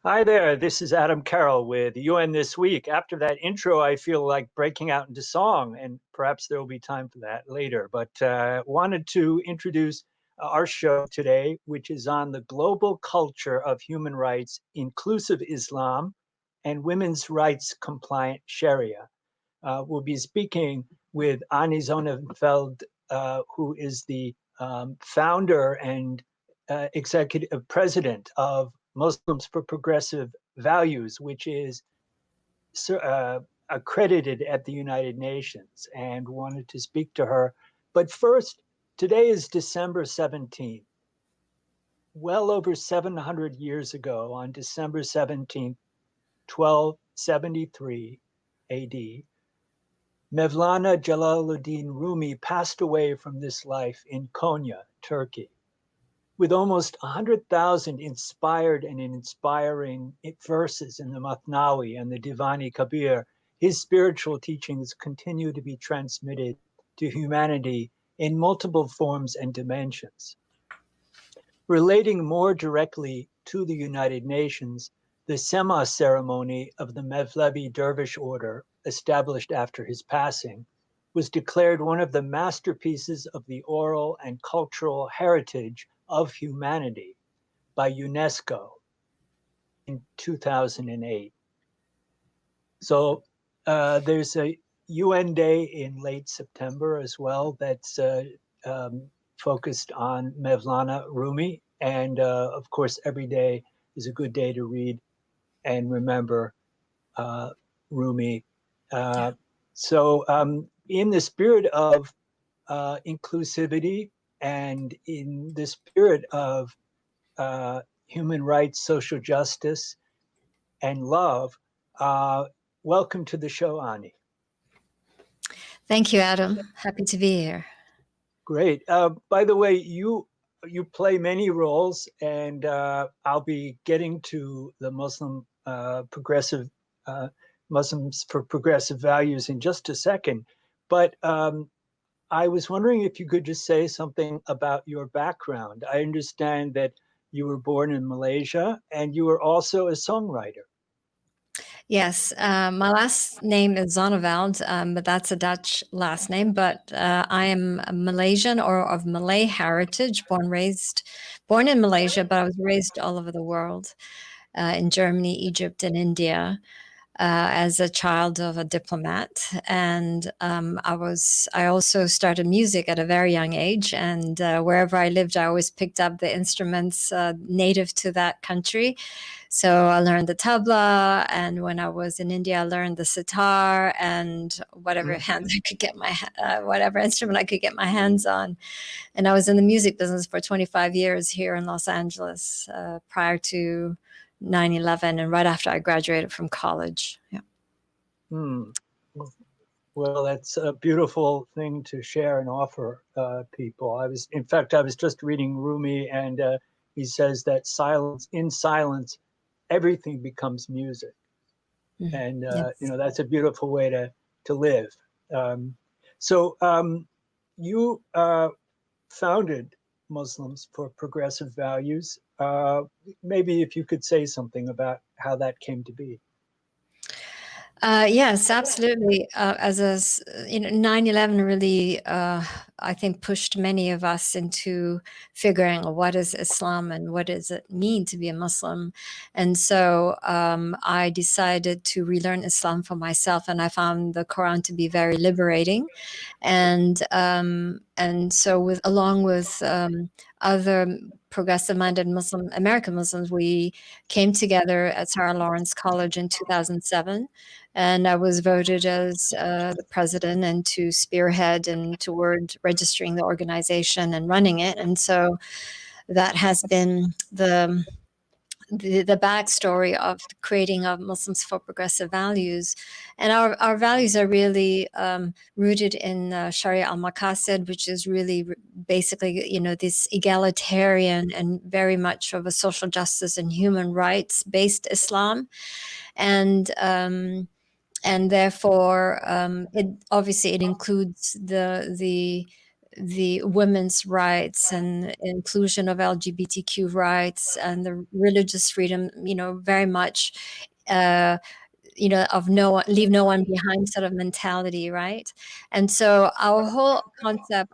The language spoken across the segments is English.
Hi there, this is Adam Carroll with UN This Week. After that intro, I feel like breaking out into song, and perhaps there will be time for that later. But wanted to introduce our show today, which is on the global culture of human rights, inclusive Islam, and women's rights compliant Sharia. We'll be speaking with Ani Zonenfeld, who is the founder and executive president of Muslims for Progressive Values, which is accredited at the United Nations, and wanted to speak to her. But first, today is December 17th. Well over 700 years ago, on December 17th, 1273 AD, Mevlana Jalaluddin Rumi passed away from this life in Konya, Turkey. With almost 100,000 inspired and inspiring verses in the Mathnawi and the Divani Kabir, his spiritual teachings continue to be transmitted to humanity in multiple forms and dimensions. Relating more directly to the United Nations, the Sema ceremony of the Mevlevi Dervish order, established after his passing, was declared one of the masterpieces of the oral and cultural heritage of humanity by UNESCO in 2008. So there's a UN Day in late September as well that's focused on Mevlana Rumi. And of course, every day is a good day to read and remember Rumi. So in the spirit of inclusivity and in the spirit of human rights, social justice, and love, welcome to the show, Ani. Thank you, Adam. Happy to be here. Great. By the way, you play many roles, and I'll be getting to the Muslims for Progressive Values in just a second. But I was wondering if you could just say something about your background. I understand that you were born in Malaysia, and you were also a songwriter. Yes, my last name is Zonneveld, but that's a Dutch last name. But I am a Malaysian or of Malay heritage, born in Malaysia, but I was raised all over the world, in Germany, Egypt, and India. As a child of a diplomat, and I also started music at a very young age, and wherever I lived, I always picked up the instruments native to that country. So I learned the tabla, and when I was in India, I learned the sitar and whatever whatever instrument I could get my hands on. And I was in the music business for 25 years here in Los Angeles, prior to 9/11 and right after I graduated from college. Yeah. Well, that's a beautiful thing to share and offer people. In fact, I was just reading Rumi, and he says that in silence, everything becomes music. Mm-hmm. And yes. That's a beautiful way to live. So you founded Muslims for Progressive Values. Maybe if you could say something about how that came to be. Yes, absolutely. 9/11 really, I think, pushed many of us into figuring what is Islam and what does it mean to be a Muslim. And so I decided to relearn Islam for myself, and I found the Quran to be very liberating. And so, along with other progressive-minded American Muslims, we came together at Sarah Lawrence College in 2007, and I was voted as the president and to spearhead and toward registering the organization and running it. And so that has been the backstory of creating of Muslims for Progressive Values. And our values are really rooted in Sharia al-Maqasid, which is really basically, this egalitarian and very much of a social justice and human rights based Islam. And therefore, it includes the the women's rights and inclusion of LGBTQ rights and the religious freedom, very much, uh, of no one, leave no one behind sort of mentality, right? And so our whole concept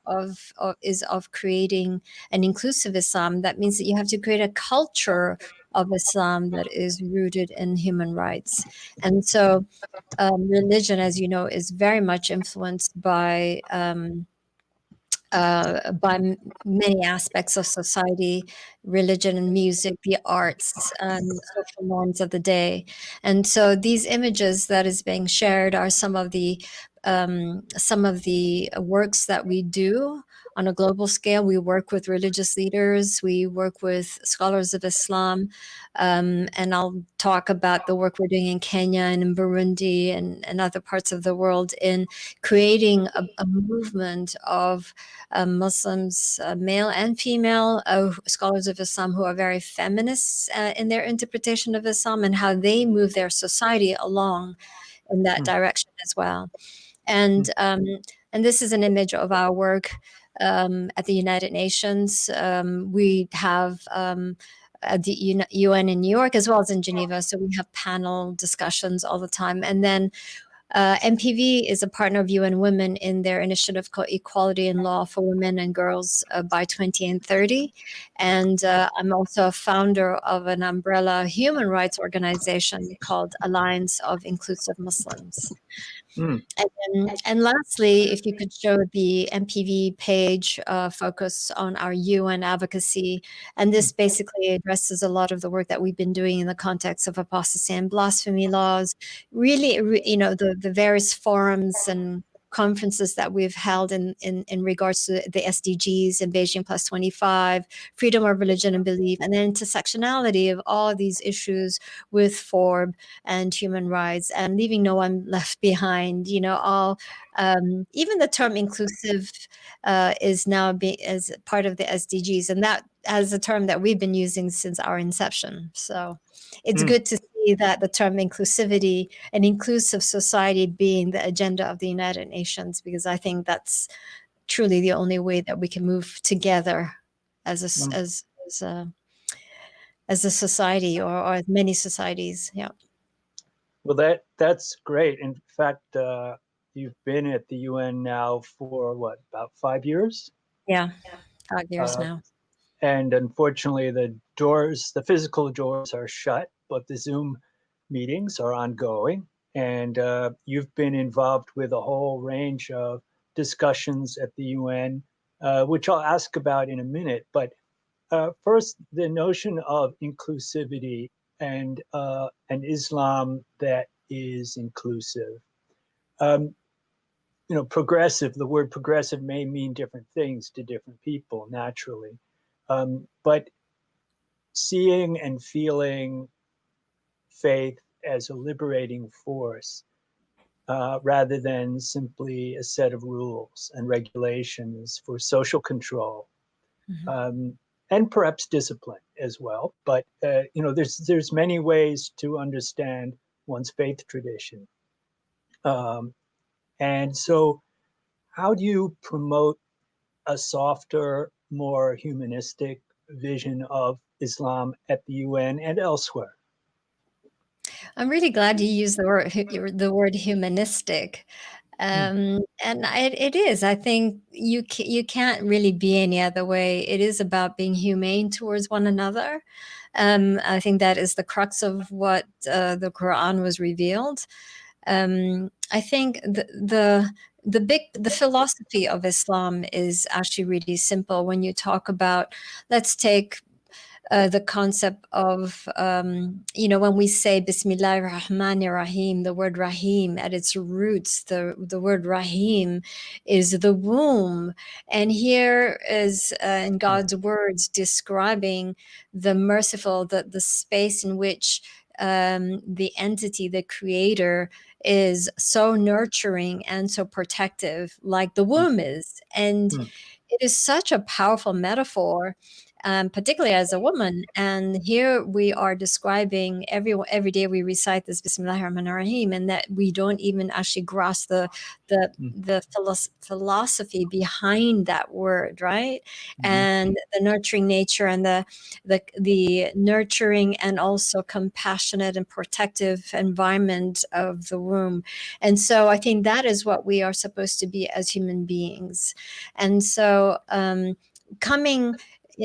is of creating an inclusive Islam. That means that you have to create a culture of Islam that is rooted in human rights. And so religion, as you know, is very much influenced by many aspects of society, religion and music, the arts, social norms of the day. And so these images that is being shared are some of the works that we do on a global scale. We work with religious leaders, we work with scholars of Islam, and I'll talk about the work we're doing in Kenya and in Burundi and other parts of the world in creating a movement of Muslims, male and female, scholars of Islam who are very feminists in their interpretation of Islam and how they move their society along in that mm, direction as well. mm, And this is an image of our work at the United Nations. We have at the UN in New York as well as in Geneva. So we have panel discussions all the time. And then MPV is a partner of UN Women in their initiative called Equality in Law for Women and Girls by 2030. And I'm also a founder of an umbrella human rights organization called Alliance of Inclusive Muslims. mm, And lastly, if you could show the MPV page, focus on our UN advocacy. And mm, this basically addresses a lot of the work that we've been doing in the context of apostasy and blasphemy laws, really, the various forums and conferences that we've held in regards to the SDGs and Beijing Plus 25, freedom of religion and belief, and the intersectionality of all of these issues with FORB and human rights and leaving no one left behind. All even the term inclusive is now as part of the SDGs, and that as a term that we've been using since our inception. So it's mm. good to see that the term inclusivity and inclusive society being the agenda of the United Nations, because I think that's truly the only way that we can move together as a mm. as a society, or as many societies. Yeah. Well, that's great. In fact, you've been at the UN now for what, about 5 years? Yeah. 5 years Uh, now. and unfortunately, the physical doors are shut, but the Zoom meetings are ongoing. And you've been involved with a whole range of discussions at the UN, which I'll ask about in a minute. But first, the notion of inclusivity and an Islam that is inclusive. Um, progressive. The word progressive may mean different things to different people, naturally, but seeing and feeling faith as a liberating force rather than simply a set of rules and regulations for social control. Mhm. Um, and perhaps discipline as well. But there's many ways to understand one's faith tradition. Um, and so, how do you promote a softer, more humanistic vision of Islam at the UN and elsewhere? I'm really glad you used the word humanistic. Mm, And it is. I think you can't really be any other way. It is about being humane towards one another. I think that is the crux of what the Quran was revealed. I think the philosophy of Islam is actually really simple. When you talk about, let's take the concept of, when we say Bismillah Rahman Rahim, the word Rahim at its roots, the word Rahim is the womb. And here is in mm, God's words describing the merciful, the space in which the entity, the creator, is so nurturing and so protective, like the mm, womb is. And mm, it is such a powerful metaphor particularly as a woman. And here we are describing every day we recite this Bismillah ar-Rahman ar-Rahim, and that we don't even actually grasp the philosophy behind that word, right? Mm-hmm. And the nurturing nature, and the nurturing and also compassionate and protective environment of the womb. And so I think that is what we are supposed to be as human beings. And so coming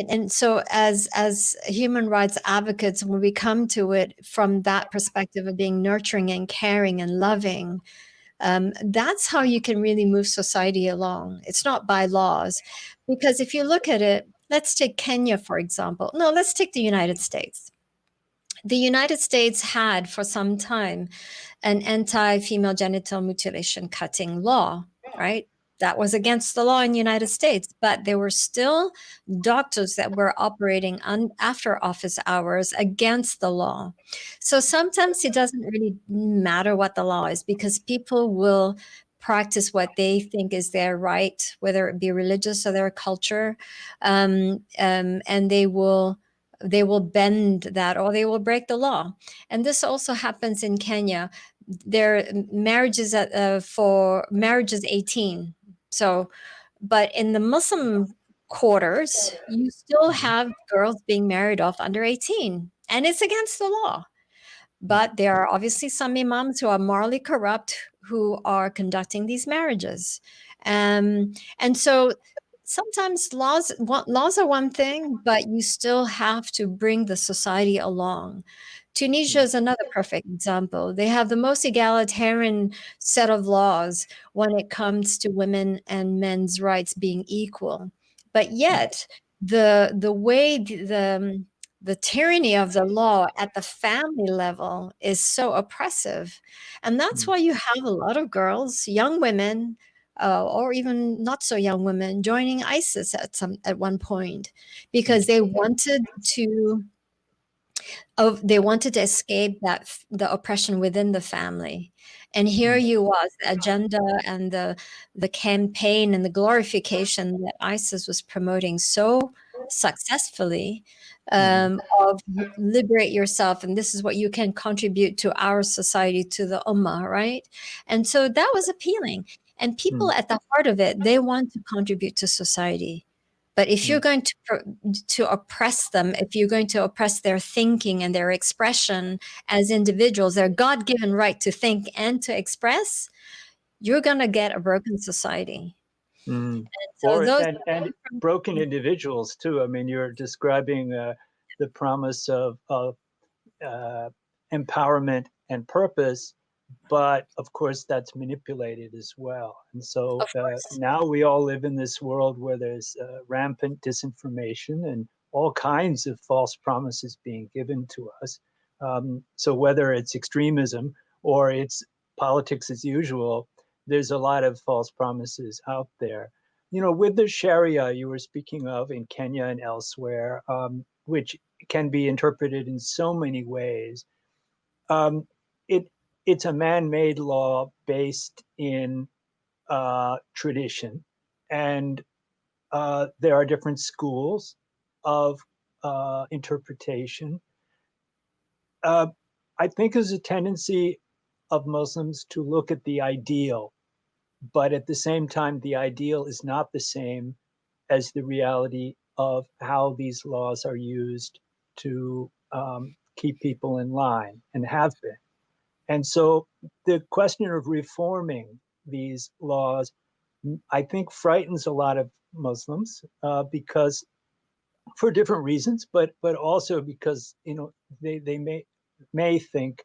and so as human rights advocates, when we come to it from that perspective of being nurturing and caring and loving, that's how you can really move society along. It's not by laws, because if you look at it, let's take Kenya, for example. No, let's take the United States. The United States had for some time an anti-female genital mutilation cutting law, right? That was against the law in the United States, but there were still doctors that were operating after office hours against the law. So sometimes it doesn't really matter what the law is, because people will practice what they think is their right, whether it be religious or their culture, and they will bend that, or they will break the law. And this also happens in Kenya. Their marriages for marriages 18. So, but in the Muslim quarters, you still Mm-hmm. have girls being married off under 18, and it's against the law. But there are obviously some imams who are morally corrupt, who are conducting these marriages. And so sometimes laws are one thing, but you still have to bring the society along. Tunisia is another perfect example. They have the most egalitarian set of laws when it comes to women and men's rights being equal. But yet, the way the tyranny of the law at the family level is so oppressive. And that's why you have a lot of girls, young women, or even not so young women joining ISIS at one point, because they wanted to escape the oppression within the family. And here you was, the agenda and the campaign and the glorification that ISIS was promoting so successfully, Mm-hmm. of liberate yourself, and this is what you can contribute to our society, to the ummah, right? And so that was appealing. And people at the heart of it, they want to contribute to society. But if you're going to oppress them, if you're going to oppress their thinking and their expression as individuals, their God-given right to think and to express, you're going to get a broken society. Mm. So Or those and broken individuals too. I mean, you're describing the promise of uh, empowerment and purpose, but of course that's manipulated as well. And so of course. now we all live in this world where there's rampant disinformation and all kinds of false promises being given to us. So whether it's extremism or it's politics as usual, there's a lot of false promises out there. You know, with the Sharia you were speaking of in Kenya and elsewhere, which can be interpreted in so many ways. Um, it it's a man-made law based in tradition, and there are different schools of interpretation. Uh, I think there's a tendency of Muslims to look at the ideal, but at the same time, the ideal is not the same as the reality of how these laws are used to keep people in line and have been. And so the question of reforming these laws, I think, frightens a lot of Muslims because for different reasons, but also because they may think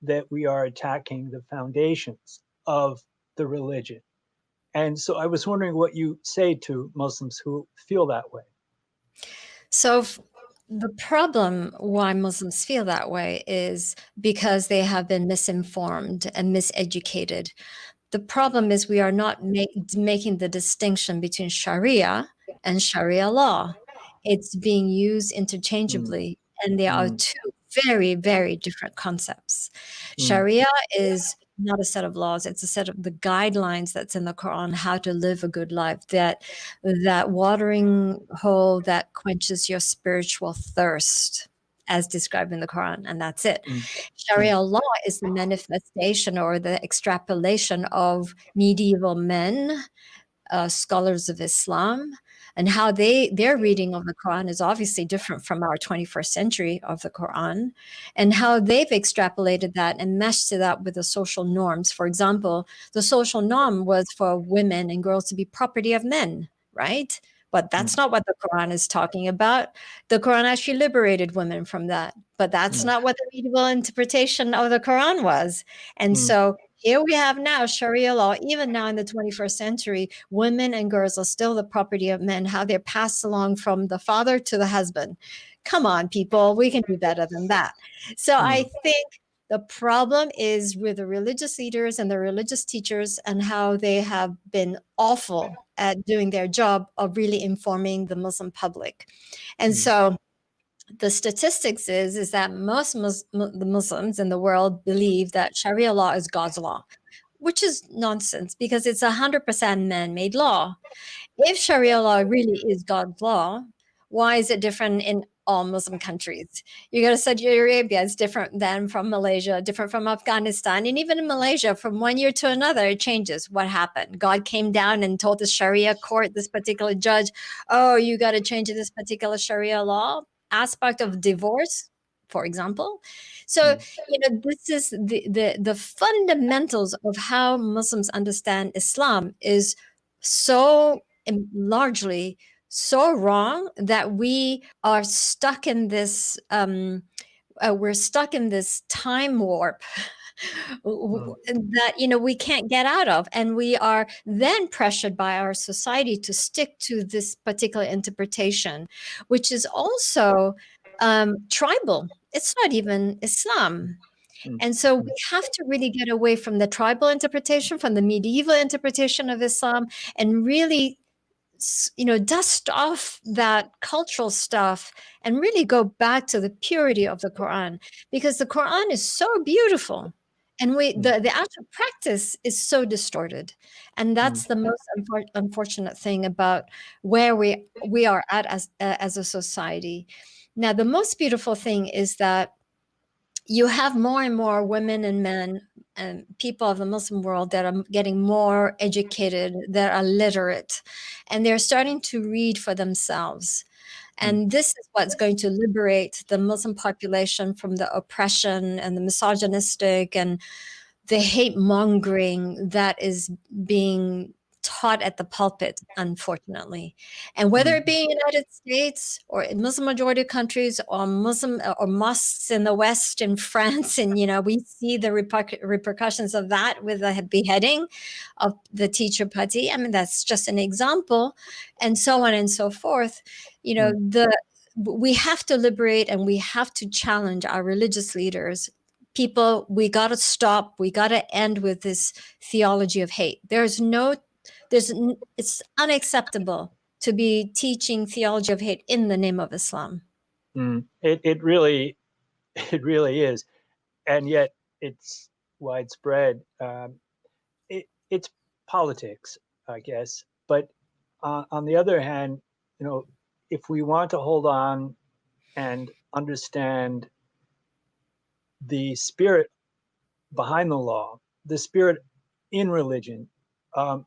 that we are attacking the foundations of the religion. And so I was wondering what you say to Muslims who feel that way. So the problem why Muslims feel that way is because they have been misinformed and miseducated. The problem is we are not making the distinction between Sharia and Sharia law. It's being used Mm, interchangeably, and they are mm, two very, very different concepts. mm, Sharia is not a set of laws. It's a set of the guidelines that's in the Quran, how to live a good life, that watering hole that quenches your spiritual thirst, as described in the Quran, and that's it. Mm, mm, Sharia law is the manifestation or the extrapolation of medieval men, scholars of Islam, and how their reading of the Quran is obviously different from our 21st century of the Quran, and how they've extrapolated that and meshed it up with the social norms. For example, the social norm was for women and girls to be property of men, right? But mm, that's not what the Quran is talking about. The Quran actually liberated women from that, but that's mm, not what the medieval interpretation of the Quran was. And mm, so here we have now Sharia law, even now in the 21st century, women and girls are still the property of men, how they're passed along from the father to the husband. Come on, people, we can do better than that. So I mm, think the problem is with the religious leaders and the religious teachers and how they have been awful at doing their job of really informing the Muslim public. And mm, so the statistics is that the Muslims in the world believe that Sharia law is God's law, which is nonsense because it's 100% man-made law. If Sharia law really is God's law, why is it different in all Muslim countries? You go to Saudi Arabia, it's different than from Malaysia, different from Afghanistan, and even in Malaysia, from one year to another, it changes. What happened? God came down and told the Sharia court, this particular judge, oh, you got to change this particular Sharia law aspect of divorce, for example. So, mm, this is the fundamentals of how Muslims understand Islam is so largely so wrong that we are stuck in this we're stuck in this time warp mm, that we can't get out of, and we are then pressured by our society to stick to this particular interpretation, which is also tribal. It's not even Islam. mm, And so we mm, have to really get away from the tribal interpretation, from the medieval interpretation of Islam, and really dust off that cultural stuff and really go back to the purity of the Quran, because the Quran is so beautiful, and mm, the actual practice is so distorted. And mm, that's the most unfortunate thing about where we are at as a society. Now, the most beautiful thing is that you have more and more women and men and people of the Muslim world that are getting more educated, that are literate, and they're starting to read for themselves. mm, And this is what's going to liberate the Muslim population from the oppression and the misogynistic and the hate mongering that is being taught at the pulpit, unfortunately. And whether it mm, be in the United States or in Muslim majority countries or Muslim or mosques in the West, in France, and we see the repercussions of that with the beheading of the teacher Patti. I mean, that's just an example, and so on and so forth. mm, The we have to liberate and we have to challenge our religious leaders. People, we got to stop. We got to end with this theology of hate. It's unacceptable to be teaching theology of hate in the name of Islam. mm. It really it really is, and yet it's widespread. It's politics, I guess. But on the other hand, if we want to hold on and understand the spirit behind the law, the spirit in religion, um,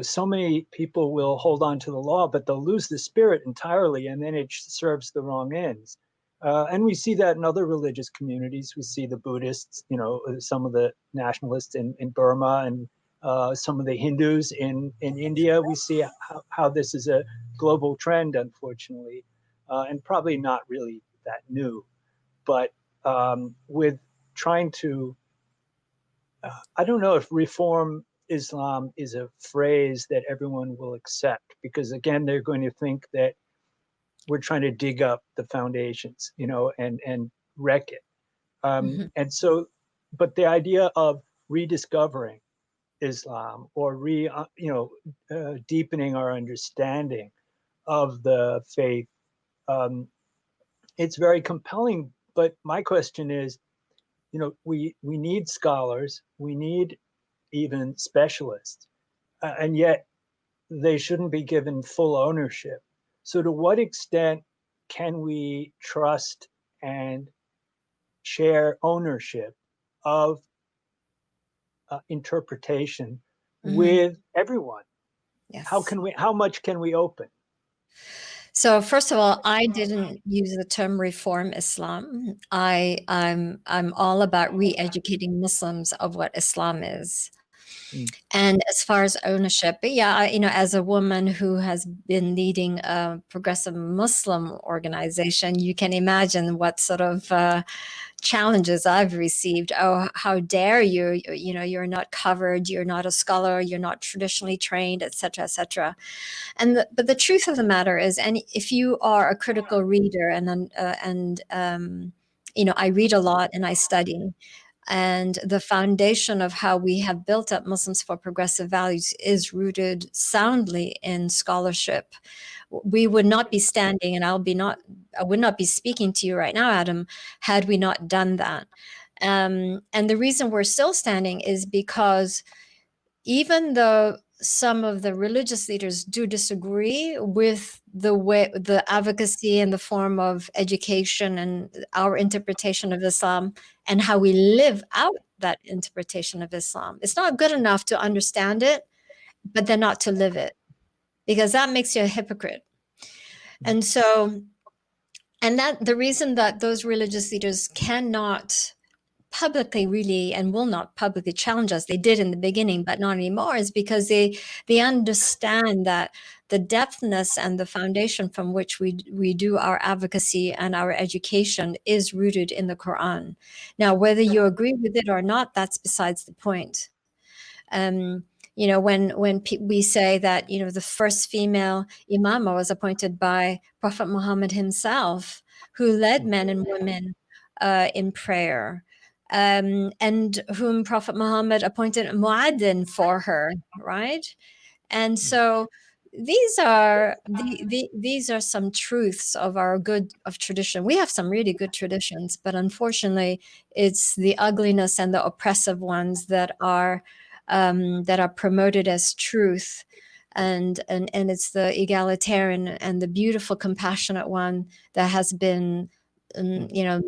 so many people will hold on to the law, but they'll lose the spirit entirely, and then it serves the wrong ends. And we see that in other religious communities. We see the Buddhists, some of the nationalists in Burma, and some of the Hindus in India. We see how this is a global trend, unfortunately, and probably not really that new. But with trying to I don't know if reform Islam is a phrase that everyone will accept, because again, they're going to think that we're trying to dig up the foundations, and wreck it. Mhm. And so, but the idea of rediscovering Islam, or deepening our understanding of the faith, um, it's very compelling. But my question is, we need scholars, we need even specialists, and yet they shouldn't be given full ownership. So, to what extent can we trust and share ownership of interpretation Mhm. with everyone? Yes. How much can we open? So first of all, I didn't use the term reform Islam. I'm all about re-educating Muslims of what Islam is. Mm, And as far as ownership, but yeah, as a woman who has been leading a progressive Muslim organization, you can imagine what sort of challenges I've received. Oh, how dare you? You know, you're not covered, you're not a scholar, you're not traditionally trained, etc., etc. But the truth of the matter is, and if you are a critical reader, I read a lot and I study, and the foundation of how we have built up Muslims for progressive values is rooted soundly in scholarship. We would not be standing, and I would not be speaking to you right now, Adam, had we not done that. And the reason we're still standing is because even though some of the religious leaders do disagree with the advocacy in the form of education and our interpretation of Islam and how we live out that interpretation of Islam, it's not good enough to understand it, but then not to live it, because that makes you a hypocrite. mm, And so, and that the reason that those religious leaders cannot publicly really and will not publicly challenge us, they did in the beginning but not anymore, is because they understand that the depthness and the foundation from which we do our advocacy and our education is rooted in the Quran. Now, whether you agree with it or not, that's besides the point. um, when we say that the first female imama was appointed by Prophet Muhammad himself, who led mm, men and women in prayer, and whom Prophet Muhammad appointed muaddin for her, right? And mm, so these are some truths of our good of tradition. We have some really good traditions, but unfortunately, it's the ugliness and the oppressive ones that are promoted as truth, and it's the egalitarian and the beautiful, compassionate one that has been, mm,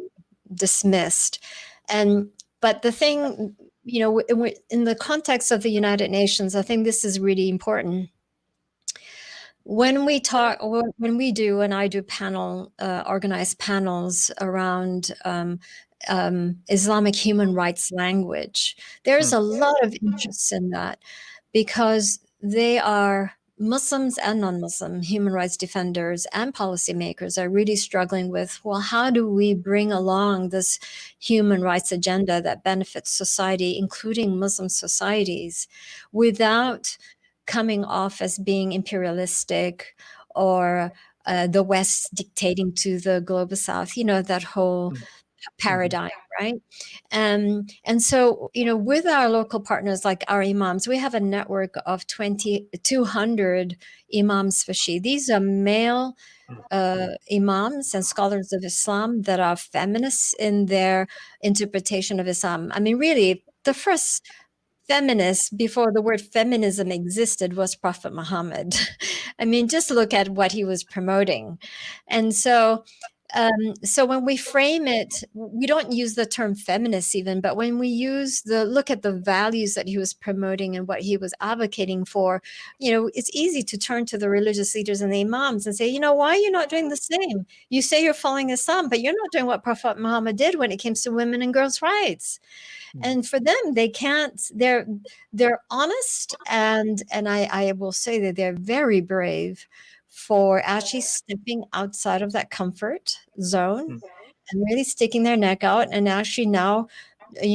dismissed. And but the thing, in the context of the United Nations, I think this is really important. When we do, and I do organized panels around Islamic human rights language, there's mm, a lot of interest in that, because they are Muslims and non-Muslim human rights defenders and policymakers are really struggling with, well, how do we bring along this human rights agenda that benefits society, including Muslim societies, without coming off as being imperialistic, or the West dictating to the global South, that whole mm, mhm, paradigm, right? And so, with our local partners, like our imams, we have a network of 200 imams fashi. These are male mm, imams and scholars of Islam that are feminists in their interpretation of Islam. I mean, really, the first feminist before the word feminism existed was Prophet Muhammad. I mean, just look at what he was promoting. And so when we frame it, we don't use the term feminist even, but when we look at the values that he was promoting and what he was advocating for, it's easy to turn to the religious leaders and the imams and say, why are you not doing the same? You say you're following Islam, but you're not doing what Prophet Muhammad did when it comes to women and girls' rights. mm, And for them, they can't. They're honest, and I will say that they're very brave for actually stepping outside of that comfort zone mm, and really sticking their neck out, and actually now,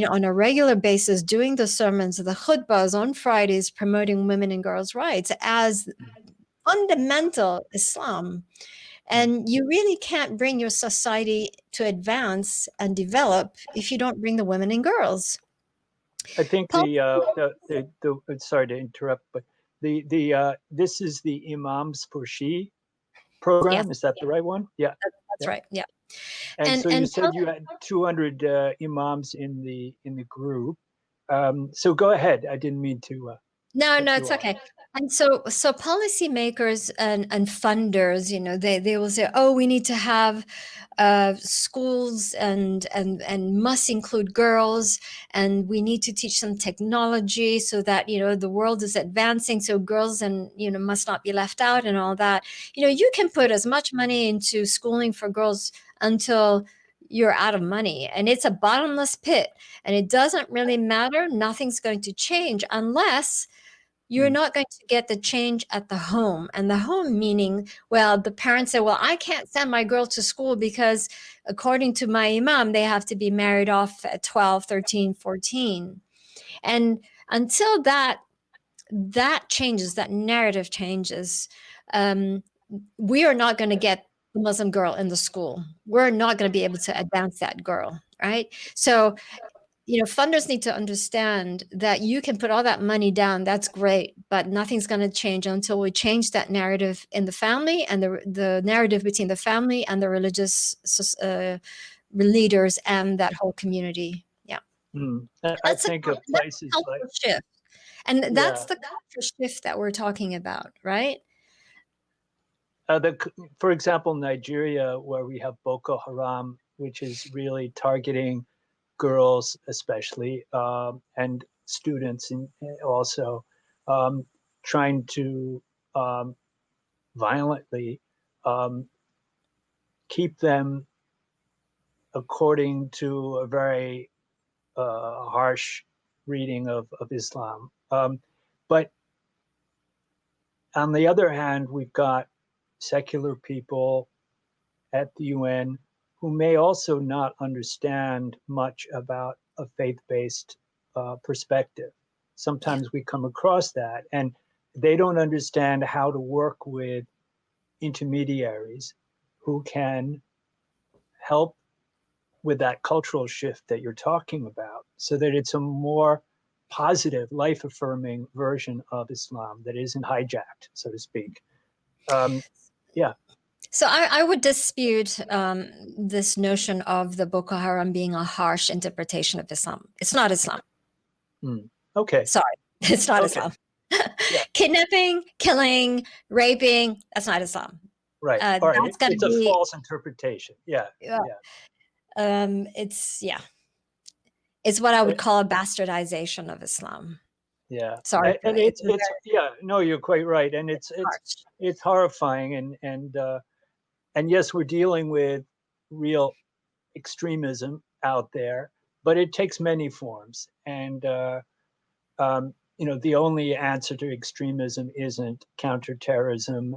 on a regular basis, doing the sermons, the khutbahs on Fridays, promoting women and girls' rights as fundamental Islam. mm. And you really can't bring your society to advance and develop if you don't bring the women and girls. I think Paul, sorry to interrupt, but this is the Imams for She yes, program. Is that the right one? Yeah, that's yeah. right. Yeah. And so you And said you had 200 imams in the group. So go ahead. I didn't mean to no, cut no, you it's off. okay. And so policymakers and funders, they will say, oh, we need to have schools and must include girls, and we need to teach them technology so that the world is advancing, so girls and must not be left out and all that. You can put as much money into schooling for girls until you're out of money, and it's a bottomless pit, and it doesn't really matter. Nothing's going to change unless you're Mm, not going to get the change at the home. And the home meaning, well, the parents say, well, I can't send my girl to school because according to my imam, they have to be married off at 12, 13, 14. And until that changes, that narrative changes, um, we are not going to get the Muslim girl in the school. We're not going to be able to advance that girl, right? So funders need to understand that you can put all that money down. That's great, but nothing's going to change until we change that narrative in the family, and the narrative between the family and the religious leaders and that whole community. Yeah, mm. I that's a think of that's a places like, cultural shift, and that's yeah, the cultural shift that we're talking about, right? for example, Nigeria, where we have Boko Haram, which is really targeting girls, especially, and students, and also um, trying to um, violently um, keep them according to a very harsh reading of Islam. But on the other hand, we've got secular people at the UN who may also not understand much about a faith based perspective. Yeah. Sometimes we come across that, and they don't understand how to work with intermediaries who can help with that cultural shift that you're talking about so that it's a more positive, life affirming version of Islam that isn't hijacked, so to speak. Um, yeah. So I would dispute this notion of the Boko Haram being a harsh interpretation of Islam. It's not Islam. Mm. Okay. Sorry, it's not Okay. Islam. Yeah. Kidnapping, killing, raping, that's not Islam. Right. All right. That's going to It's a be, false interpretation. Yeah. Yeah. yeah, it's what I Uh, would call a bastardization of Islam. yeah. Sorry, And it's a it's yeah. No, you're quite right. And harsh. it's horrifying. And yes, we're dealing with real extremism out there, but it takes many forms. And the only answer to extremism isn't counterterrorism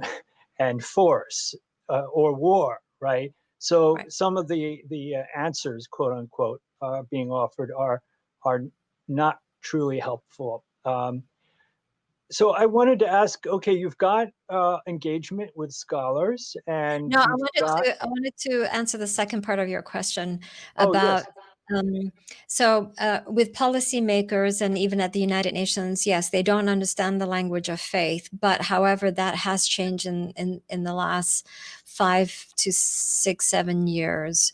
and force or war, right? So Right. some of the answers, quote unquote, being offered are not truly helpful. So I wanted to ask, okay, you've got engagement with scholars, and No, you've got, I wanted to answer the second part of your question oh about yes. with policymakers and even at the United Nations, yes, they don't understand the language of faith, but however, that has changed in the last 5 to 6, 7 years.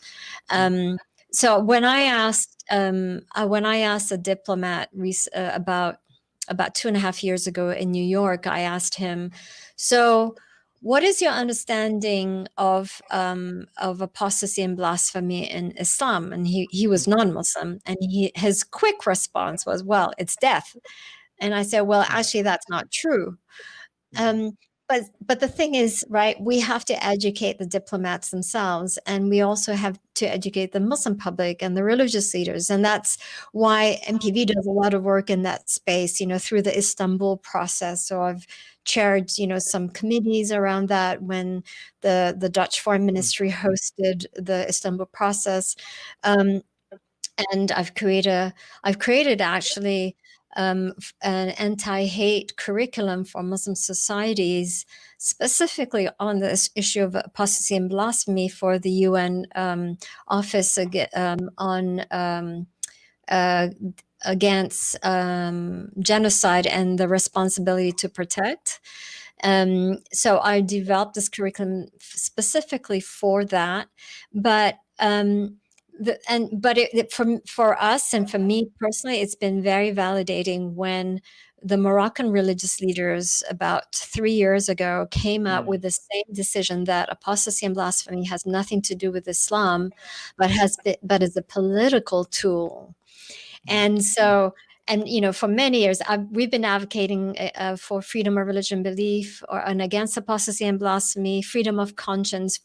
So when I asked a diplomat about 2.5 years ago in New York, I asked him, so what is your understanding of apostasy and blasphemy in Islam? And he was non-Muslim, and his quick response was, "Well, it's death." And I said, "Well, actually, that's not true." Um, but the thing is, right, we have to educate the diplomats themselves, and we also have to educate the Muslim public and the religious leaders. And that's why MPV does a lot of work in that space, through the Istanbul process. So I've chaired, some committees around that when the Dutch Foreign Ministry hosted the Istanbul process. Um, and I've created actually an anti-hate curriculum for Muslim societies, specifically on this issue of apostasy and blasphemy for the UN office on uh, against genocide and the responsibility to protect. So I developed this curriculum specifically for that. But for us and for me personally, it's been very validating when the Moroccan religious leaders about 3 years ago came up with the same decision that apostasy and blasphemy has nothing to do with Islam, but is a political tool. And so, for many years, we've been advocating for freedom of religion belief and against apostasy and blasphemy, freedom of conscience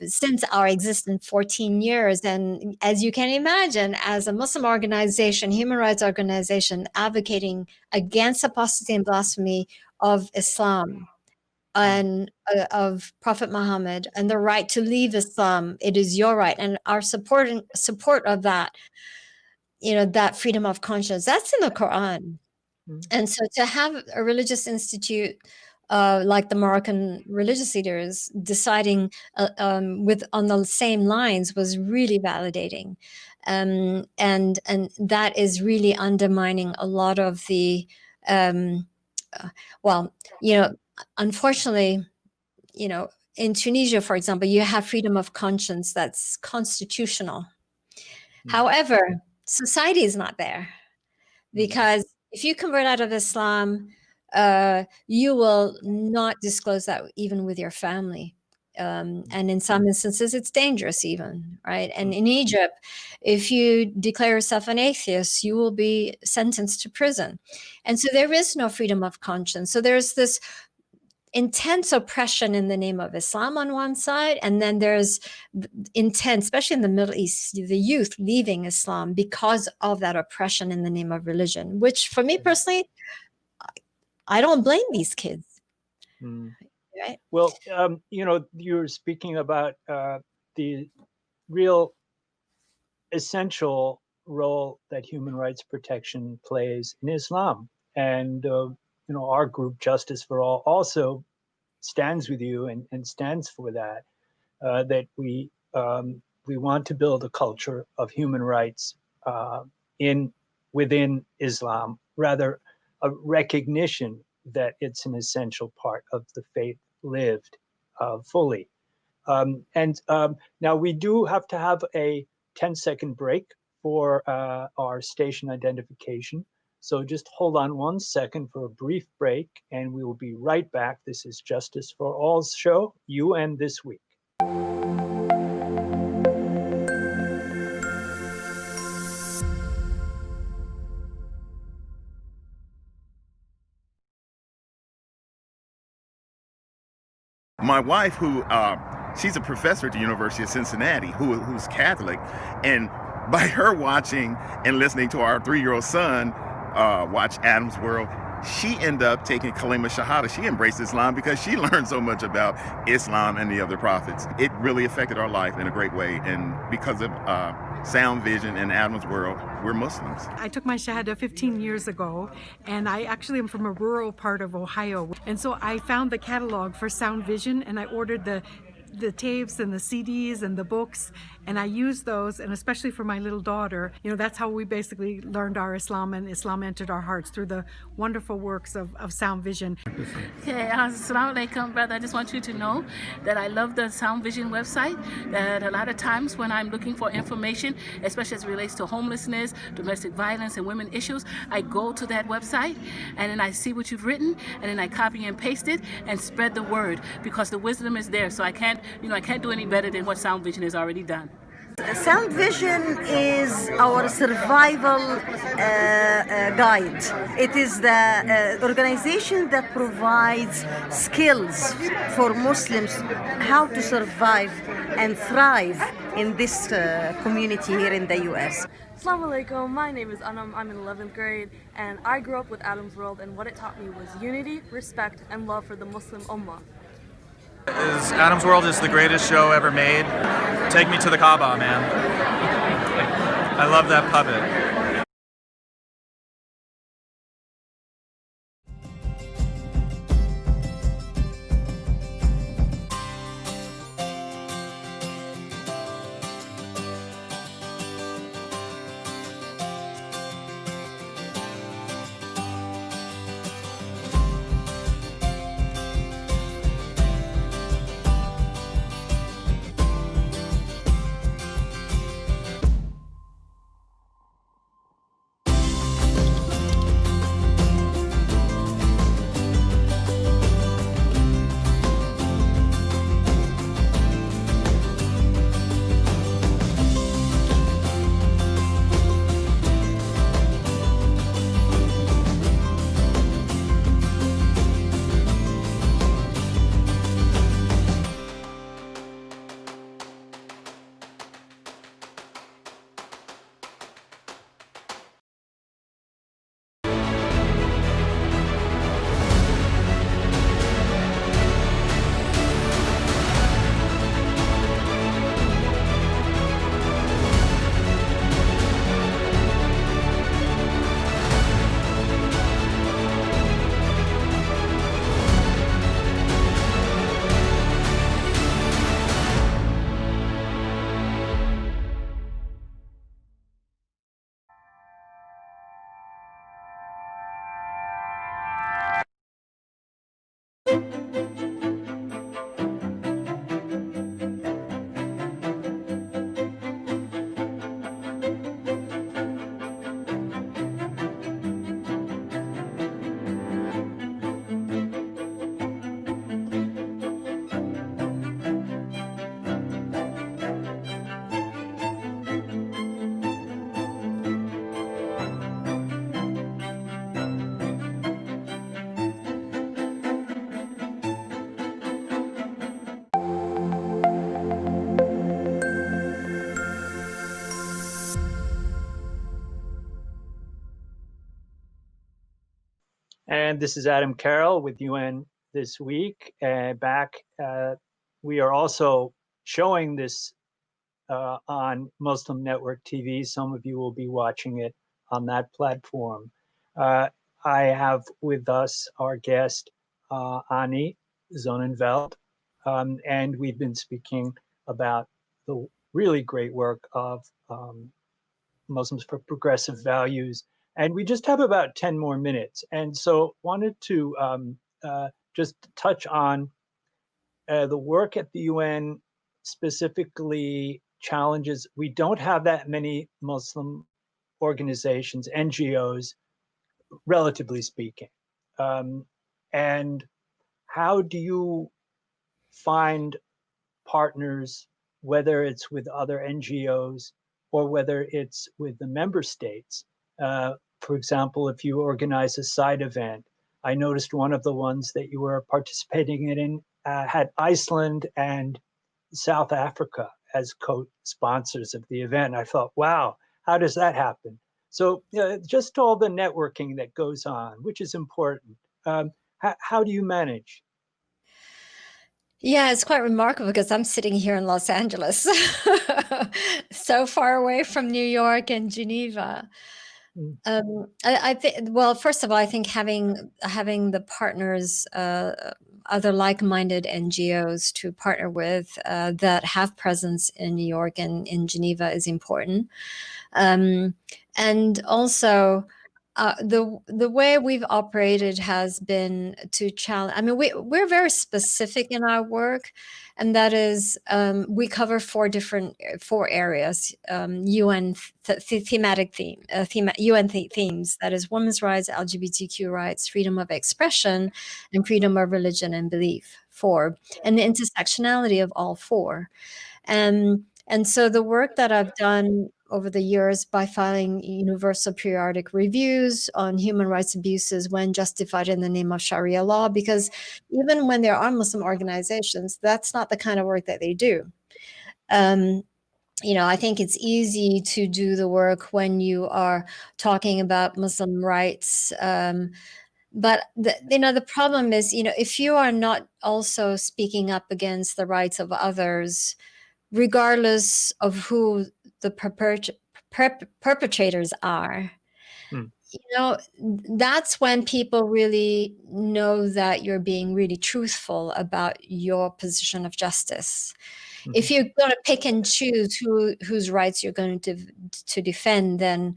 since our existence 14 years. And as you can imagine, as a Muslim organization, human rights organization, advocating against apostasy and blasphemy of Islam and of Prophet Muhammad and the right to leave Islam, it is your right. And our support of that, that freedom of conscience, that's in the Quran. And so to have a religious institute like the Moroccan religious leaders deciding on the same lines was really validating. And that is really undermining a lot of the, unfortunately, in Tunisia, for example, you have freedom of conscience that's constitutional. However, society is not there, because if you convert out of Islam, you will not disclose that even with your family. And in some instances, it's dangerous even, right? And in Egypt, if you declare yourself an atheist, you will be sentenced to prison. And so there is no freedom of conscience. So there's this intense oppression in the name of Islam on one side, and then there's intense, especially in the Middle East, the youth leaving Islam because of that oppression in the name of religion, which for me personally, I don't blame these kids. Right? Well, you were speaking about the real essential role that human rights protection plays in Islam. And, our group, Justice for All, also stands with you and stands for that, that we want to build a culture of human rights within Islam, rather a recognition that it's an essential part of the faith lived fully. Now we do have to have a 10-second break for our station identification. So just hold on 1 second for a brief break, and we will be right back. This is Justice for All's show, UN This Week. My wife, she's a professor at the University of Cincinnati, who's Catholic, and by her watching and listening to our 3-year-old son watch Adam's World, she ended up taking Kalima Shahada. She embraced Islam because she learned so much about Islam and the other prophets. It really affected our life in a great way, and because of Sound Vision and Adam's World, we're Muslims. I took my Shahada 15 years ago, and I actually am from a rural part of Ohio. And so I found the catalog for Sound Vision, and I ordered the tapes and the CDs and the books, and I used those, and especially for my little daughter, that's how we basically learned our Islam, and Islam entered our hearts through the wonderful works of Sound Vision. Okay, assalamu alaikum, brother. I just want you to know that I love the Sound Vision website, that a lot of times when I'm looking for information, especially as it relates to homelessness, domestic violence, and women issues, I go to that website, and then I see what you've written, and then I copy and paste it and spread the word, because the wisdom is there. So I can't do any better than what Sound Vision has already done. Sound Vision is our survival guide. It is the organization that provides skills for Muslims how to survive and thrive in this community here in the U.S. Assalamu alaikum, my name is Anam, I'm in 11th grade, and I grew up with Adam's World, and what it taught me was unity, respect, and love for the Muslim Ummah. Adam's World is the greatest show ever made. Take me to the Kaaba, man. I love that puppet. And this is Adam Carroll with UN This Week. We are also showing this on Muslim Network TV. Some of you will be watching it on that platform. I have with us our guest, Ani Zonenveld, and we've been speaking about the really great work of Muslims for Progressive Values. And we just have about 10 more minutes. And so wanted to just touch on the work at the UN, specifically challenges. We don't have that many Muslim organizations, NGOs, relatively speaking. And how do you find partners, whether it's with other NGOs or whether it's with the member states? For example, if you organize a side event, I noticed one of the ones that you were participating in had Iceland and South Africa as co-sponsors of the event. I thought, wow, how does that happen? So just all the networking that goes on, which is important. How do you manage? Yeah, it's quite remarkable because I'm sitting here in Los Angeles, so far away from New York and Geneva. I think, well, first of all, I think having the partners, other like-minded NGOs to partner with that have presence in New York and in Geneva is important. And also, the way we've operated has been to challenge. I mean, we're very specific in our work, and that is we cover four areas: UN thematic UN themes. That is women's rights, LGBTQ rights, freedom of expression, and freedom of religion and belief. And the intersectionality of all four. And so the work that I've done over the years by filing universal periodic reviews on human rights abuses when justified in the name of Sharia law, because even when there are Muslim organizations, that's not the kind of work that they do. I think it's easy to do the work when you are talking about Muslim rights. But the problem is, if you are not also speaking up against the rights of others, regardless of who the perpetrators are, that's when people really know that you're being really truthful about your position of justice. If you're going to pick and choose whose rights you're going to defend, then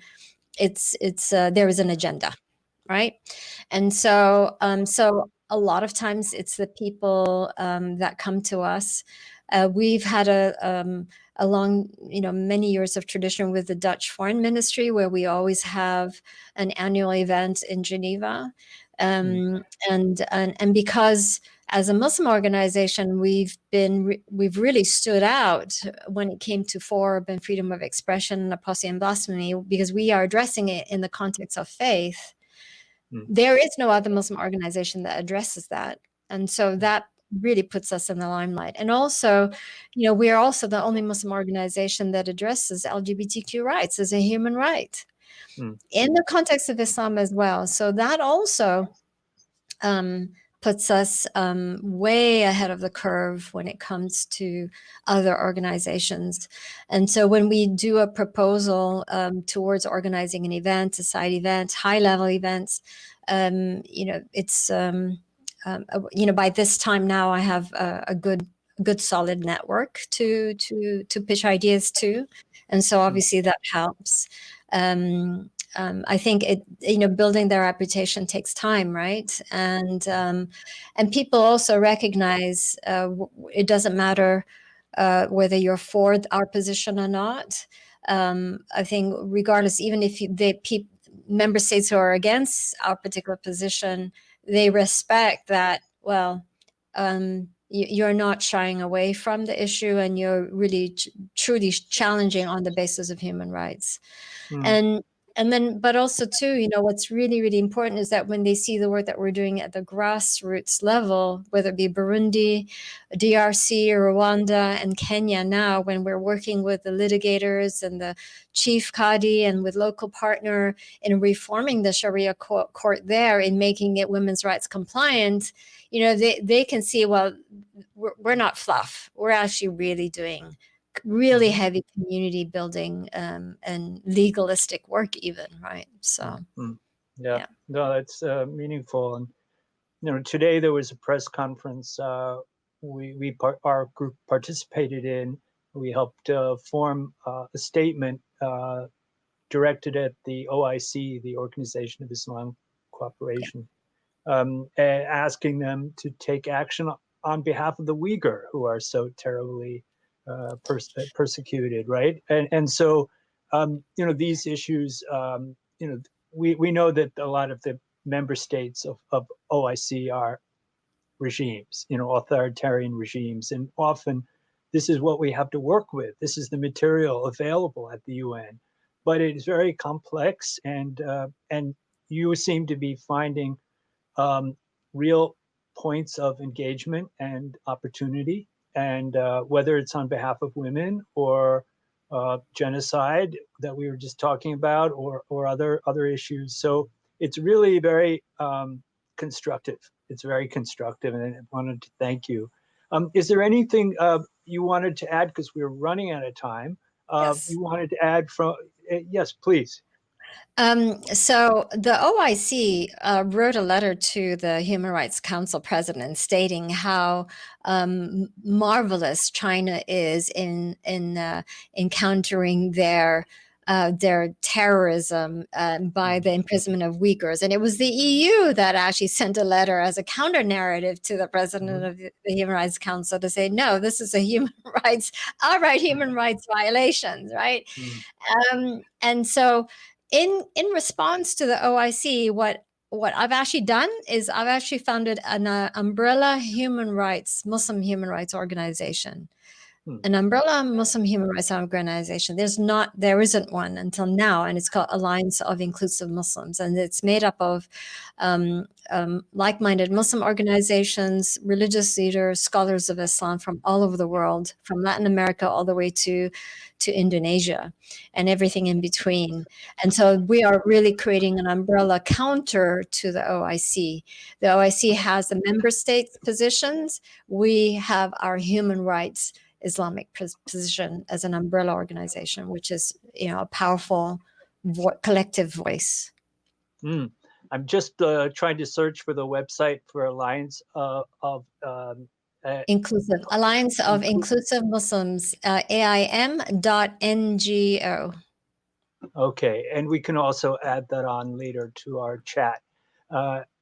there is an agenda, right? And so a lot of times it's the people that come to us. We've had a long, many years of tradition with the Dutch Foreign Ministry, where we always have an annual event in Geneva, and because as a Muslim organization, we've really stood out when it came to FORB and freedom of expression, apostasy and blasphemy, because we are addressing it in the context of faith. There is no other Muslim organization that addresses that. And so that really puts us in the limelight. And also, we are also the only Muslim organization that addresses LGBTQ rights as a human right in the context of Islam as well. So that also puts us way ahead of the curve when it comes to other organizations. And so when we do a proposal towards organizing an event, a side event, high-level events, it's by this time now I have a good solid network to pitch ideas to, and so obviously that helps. I think building their reputation takes time, right? And people also recognize it doesn't matter whether you're for our position or not. I think regardless, even if member states who are against our particular position, they respect that, you're not shying away from the issue, and you're really truly challenging on the basis of human rights. And And then, but also too, you know, what's really, really important is that when they see the work that we're doing at the grassroots level, whether it be Burundi, DRC, Rwanda, and Kenya now, when we're working with the litigators and the chief Qadi and with local partner in reforming the Sharia court there, in making it women's rights compliant, you know, they can see, well, we're not fluff. We're actually really doing really heavy community building and legalistic work even, right? So yeah. No, that's meaningful. And you know, today there was a press conference our group participated in. We helped form a statement directed at the OIC, the Organization of Islamic Cooperation, asking them to take action on behalf of the Uyghur, who are so terribly persecuted, right? And so, you know, these issues, you know, we know that a lot of the member states of OIC are regimes, you know, authoritarian regimes, and often this is what we have to work with. This is the material available at the UN, but it is very complex, and you seem to be finding real points of engagement and opportunity, and whether it's on behalf of women or genocide that we were just talking about, or other issues. So it's really very constructive. It's very constructive, and I wanted to thank you. Is there anything you wanted to add, because we're running out of time? Yes. You wanted to add from? Yes, please. So the OIC wrote a letter to the Human Rights Council president stating how marvelous China is in countering their terrorism by the imprisonment of Uyghurs. And it was the EU that actually sent a letter as a counter narrative to the president of the Human Rights Council to say, no, this is a outright human rights violations, right? And so in response to the OIC, what I've actually done is I've actually founded an umbrella Muslim human rights organization. An umbrella Muslim human rights organization. There isn't one until now, and it's called Alliance of Inclusive Muslims, and it's made up of like-minded Muslim organizations, religious leaders, scholars of Islam from all over the world, from Latin America all the way to Indonesia, and everything in between. And so we are really creating an umbrella counter to the OIC. The OIC has the member states' positions. We have our human rights Islamic position as an umbrella organization, which is, you know, a powerful collective voice. I'm just trying to search for the website for Alliance of Inclusive Alliance of Inclusive Muslims, AIM.NGO. Okay, and we can also add that on later to our chat.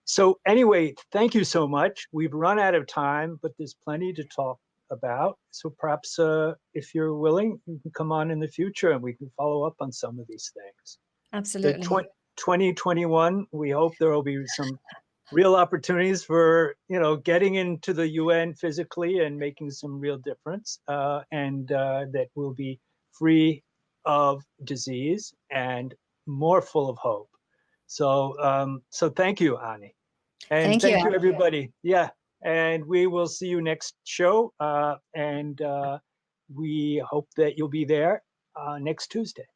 So anyway, thank you so much. We've run out of time, but there's plenty to talk about. So perhaps if you're willing, you can come on in the future and we can follow up on some of these things. Absolutely. 2021, we hope there will be some real opportunities for, you know, getting into the UN physically and making some real difference, and that will be free of disease and more full of hope. So so thank you, Ani. And thank you, everybody. Yeah. And we will see you next show. And we hope that you'll be there next Tuesday.